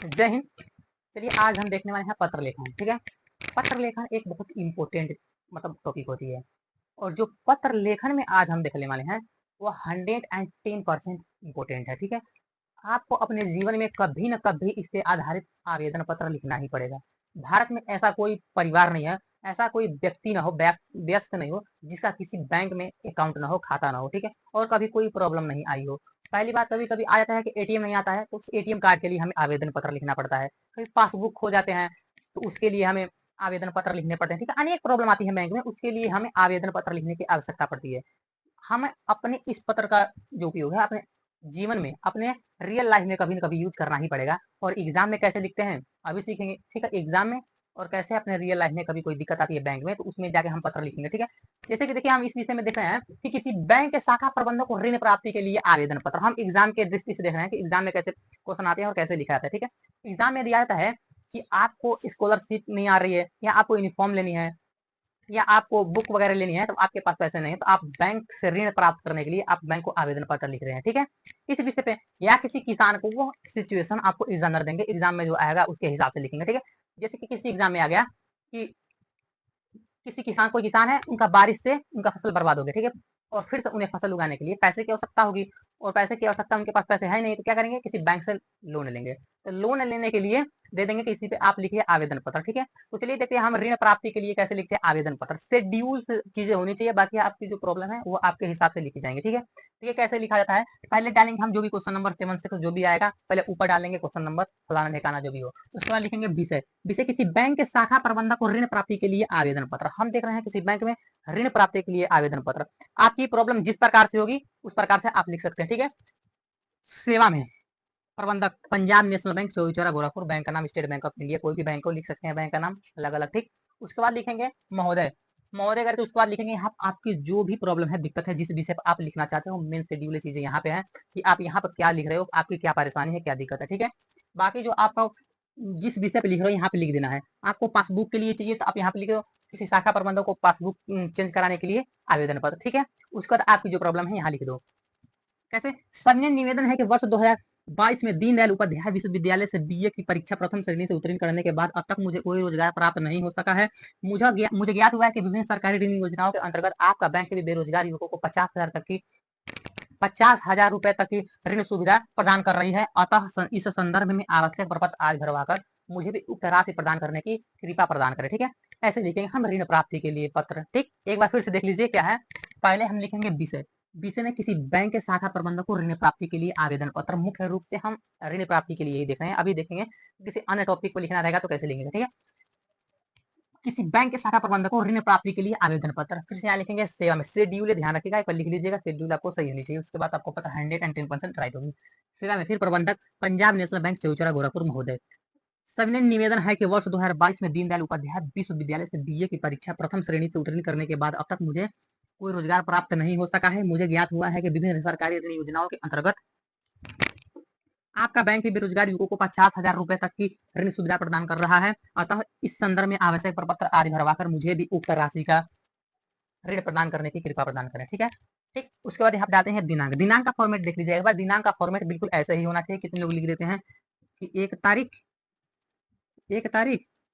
जय हिंद। चलिए आज हम देखने वाले हैं पत्र लेखन। ठीक है, पत्र लेखन एक बहुत इम्पोर्टेंट टॉपिक होती है, और जो पत्र लेखन में आज हम देखने वाले हैं वो 110% इम्पोर्टेंट है। ठीक है, आपको अपने जीवन में कभी न कभी इस पे आधारित आवेदन पत्र लिखना ही पड़ेगा। भारत में ऐसा कोई परिवार नहीं है, ऐसा कोई व्यक्ति ना हो, व्यस्त नहीं हो, जिसका किसी बैंक में अकाउंट ना हो, खाता ना हो। ठीक है, और कभी कोई प्रॉब्लम नहीं आई हो। पहली बात, कभी कभी आ जाता है कि एटीएम नहीं आता है, तो उस एटीएम कार्ड के लिए हमें आवेदन पत्र लिखना पड़ता है। कभी पासबुक खो जाते हैं तो उसके लिए हमें आवेदन पत्र लिखने पड़ते हैं। ठीक है, अनेक प्रॉब्लम आती है बैंक में, उसके लिए हमें आवेदन पत्र लिखने की आवश्यकता पड़ती है। हम अपने इस पत्र का जो उपयोग है अपने जीवन में, अपने रियल लाइफ में कभी न कभी यूज करना ही पड़ेगा। और एग्जाम में कैसे लिखते हैं अभी सीखेंगे। ठीक है, एग्जाम में और कैसे अपने रियल लाइफ में कभी कोई दिक्कत आती है बैंक में, तो उसमें जाके हम पत्र लिखेंगे। ठीक है, जैसे कि देखिए हम इस विषय में देख रहे हैं कि किसी बैंक के शाखा प्रबंधक को ऋण प्राप्ति के लिए आवेदन पत्र, हम एग्जाम के दृष्टि से देख रहे हैं कि एग्जाम में कैसे क्वेश्चन आते हैं और कैसे लिखा जाता है। ठीक है, एग्जाम में दिया जाता है कि आपको स्कॉलरशिप नहीं आ रही है, या आपको यूनिफॉर्म लेनी है, या आपको बुक वगैरह लेनी है, तो आपके पास पैसे नहीं है, तो आप बैंक से ऋण प्राप्त करने के लिए आप बैंक को आवेदन पत्र लिख रहे हैं। ठीक है, इस विषय पे या किसी किसान को वो सिचुएशन आपको एग्जामिनर देंगे, एग्जाम में जो आएगा उसके हिसाब से लिखेंगे। ठीक है, जैसे कि किसी एग्जाम में आ गया कि किसी किसान, कोई किसान है, उनका बारिश से उनका फसल बर्बाद हो गया। ठीक है, और फिर से उन्हें फसल उगाने के लिए पैसे की आवश्यकता होगी, और पैसे की आवश्यकता, उनके पास पैसे है नहीं, तो क्या करेंगे, किसी बैंक से लोन लेंगे। तो लोन लेने के लिए दे देंगे कि इसी पे आप लिखिए आवेदन पत्र। ठीक है, तो चलिए देखते हैं हम ऋण प्राप्ति के लिए कैसे लिखते हैं आवेदन पत्र। शेड्यूल चीजें होनी चाहिए, बाकी आपकी जो प्रॉब्लम है वो आपके हिसाब से लिखी जाएंगे। ठीक है, तो ये कैसे लिखा जाता है, पहले डालेंगे हम जो भी क्वेश्चन नंबर 7 से जो भी आएगा, पहले ऊपर डालेंगे क्वेश्चन नंबर फलाना ठिकाना जो भी हो, उसके बाद लिखेंगे विषय। विषय किसी बैंक के शाखा प्रबंधक को ऋण प्राप्ति के लिए आवेदन पत्र। हम देख रहे हैं किसी बैंक में ऋण प्राप्ति के लिए आवेदन पत्र। आपकी प्रॉब्लम जिस प्रकार से होगी उस प्रकार से आप लिख सकते हैं। ठीक है, सेवा में प्रबंधक Punjab national bank, Chauchaura Gorakhpur, bank का नाम स्टेट बैंक ऑफ इंडिया, कोई भी बैंक को लिख सकते हैं, बैंक का नाम अलग अलग। ठीक, उसके बाद लिखेंगे महोदय। महोदय करके उसके बाद लिखेंगे यहाँ आपकी जो भी प्रॉब्लम है, दिक्कत है, जिस विषय पर आप लिखना चाहते हो, मेन शेड्यूल चीजें यहाँ पे है कि आप यहाँ पर क्या लिख रहे हो, आपकी क्या परेशानी है, क्या दिक्कत है। ठीक है, बाकी जो आपका जिस विषय पे लिख रहे हो यहाँ पे लिख देना है। आपको पासबुक के लिए चाहिए तो आप यहाँ पे लिख दो, किसी शाखा प्रबंधक को पासबुक चेंज कराने के लिए आवेदन पत्र। ठीक है, उसके बाद आपकी जो प्रॉब्लम है यहाँ लिख दो। कैसे, सविनय निवेदन है कि वर्ष 2022 में दीनदयाल उपाध्याय विश्वविद्यालय से बीए की परीक्षा प्रथम श्रेणी से उत्तीर्ण करने के बाद अब तक मुझे कोई रोजगार प्राप्त नहीं हो सका है। मुझे ज्ञात हुआ है कि विभिन्न सरकारी ऋण योजनाओं के अंतर्गत आपका बैंक भी बेरोजगार युवकों को 50,000 रुपए तक की ऋण सुविधा प्रदान कर रही है। अतः इस संदर्भ में आवश्यक प्रपत्र आज भरवाकर मुझे भी उक्त राशि प्रदान करने की कृपा प्रदान करें। ठीक है, ऐसे लिखेंगे हम ऋण प्राप्ति के लिए पत्र। ठीक, एक बार फिर से देख लीजिए क्या है। पहले हम लिखेंगे विषय। विषय में किसी बैंक के शाखा प्रबंधक को ऋण प्राप्ति के लिए आवेदन पत्र। मुख्य रूप से हम ऋण प्राप्ति के लिए ही देख रहे हैं। अभी देखेंगे किसी अन्य टॉपिक को लिखना रहेगा तो कैसे लिखेंगे। ठीक है, किसी बैंक के शाखा प्रबंधक को ऋण प्राप्ति के लिए आवेदन पत्र। फिर से यहाँ लिखेंगे सेवा में, शेड्यूल ध्यान रखिएगा, एक बार लिख लीजिएगा, शेड्यूल आपको सही होनी चाहिए, उसके बाद आपको पता 110% राइट होगी। सेवा में फिर प्रबंधक पंजाब नेशनल बैंक, चौचौरा गोरखपुर महोदय। सविनय निवेदन है कि वर्ष 2022 में दीनदयाल उपाध्याय विश्वविद्यालय से बीए की परीक्षा प्रथम श्रेणी से उत्तीर्ण करने के बाद अब तक मुझे कोई रोजगार प्राप्त नहीं हो सका है। मुझे ज्ञात हुआ है कि विभिन्न सरकारी ऋण योजनाओं के अंतर्गत आपका बैंक भी बेरोजगार युवकों को 50,000 रुपए तक की ऋण सुविधा प्रदान कर रहा है। अतः इस संदर्भ में आवश्यक प्रपत्र आदि भरवाकर मुझे भी उक्त राशि का ऋण प्रदान करने की कृपा प्रदान करें। ठीक है, ठीक, उसके बाद यहाँ डालते हैं दिनांक। दिनांक का फॉर्मेट देख लीजिए एक बार। दिनांक का फॉर्मेट बिल्कुल ऐसे ही होना चाहिए। कितने लोग लिख देते हैं कि 1 तारीख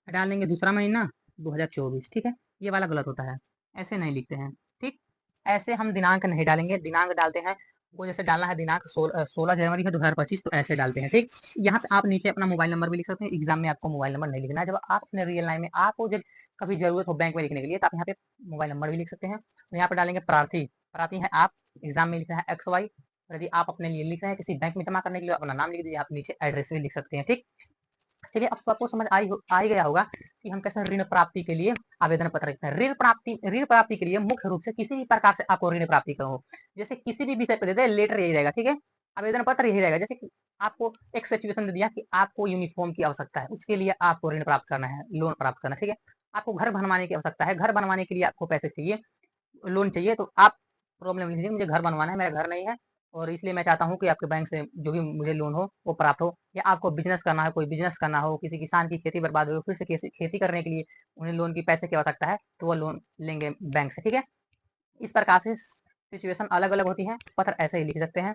डाल देंगे, दूसरा महीना 2024। ठीक है, ये वाला गलत होता है, ऐसे नहीं लिखते हैं। ठीक, ऐसे हम दिनांक नहीं डालेंगे, दिनांक डालते हैं वो जैसे डालना है, दिनांक 16 जनवरी है 2025, तो ऐसे डालते हैं। ठीक, यहाँ पे आप नीचे अपना मोबाइल नंबर भी लिख सकते हैं। एग्जाम में आपको मोबाइल नंबर नहीं लिखना है। जब आप अपने रियल लाइफ में आपको जब कभी जरूरत हो बैंक में लिखने के लिए, तो आप यहाँ पे मोबाइल नंबर भी लिख सकते हैं। तो यहाँ पे डालेंगे प्रार्थी। प्रार्थी है आप, एग्जाम में लिखना है XY। यदि आप अपने लिए लिख रहे हैं किसी बैंक में जमा करने के लिए, अपना नाम लिख दीजिए, आप नीचे एड्रेस भी लिख सकते हैं। ठीक, चलिए अब आपको समझ आ ही गया होगा कि हम कैसे ऋण प्राप्ति के लिए आवेदन पत्र लिखते हैं। ऋण प्राप्ति के लिए मुख्य रूप से किसी भी प्रकार से आपको ऋण प्राप्ति का हो, जैसे किसी भी विषय पर देते हैं, लेटर यही रहेगा। ठीक है, आवेदन पत्र यही रहेगा। जैसे कि आपको एक सिचुएशन दे दिया कि आपको यूनिफॉर्म की आवश्यकता है, उसके लिए आपको ऋण प्राप्त करना है, लोन प्राप्त करना है। ठीक है, आपको घर बनवाने की आवश्यकता है, घर बनवाने के लिए आपको पैसे चाहिए, लोन चाहिए, तो आप प्रॉब्लम लिख दीजिए, मुझे घर बनवाना है, मेरा घर नहीं है, और इसलिए मैं चाहता हूँ कि आपके बैंक से जो भी मुझे लोन हो वो प्राप्त हो। या आपको बिजनेस करना है, कोई बिजनेस करना हो, किसी किसान की खेती बर्बाद हो, फिर से खेती करने के लिए उन्हें लोन की पैसे की आवश्यकता है, तो वो लोन लेंगे बैंक से। ठीक है, इस प्रकार से सिचुएशन अलग अलग होती है, पत्र ऐसे ही लिख सकते हैं,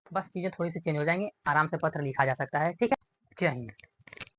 बस चीजें थोड़ी सी चेंज हो जाएंगी, आराम से पत्र लिखा जा सकता है। ठीक है, जय हिंद।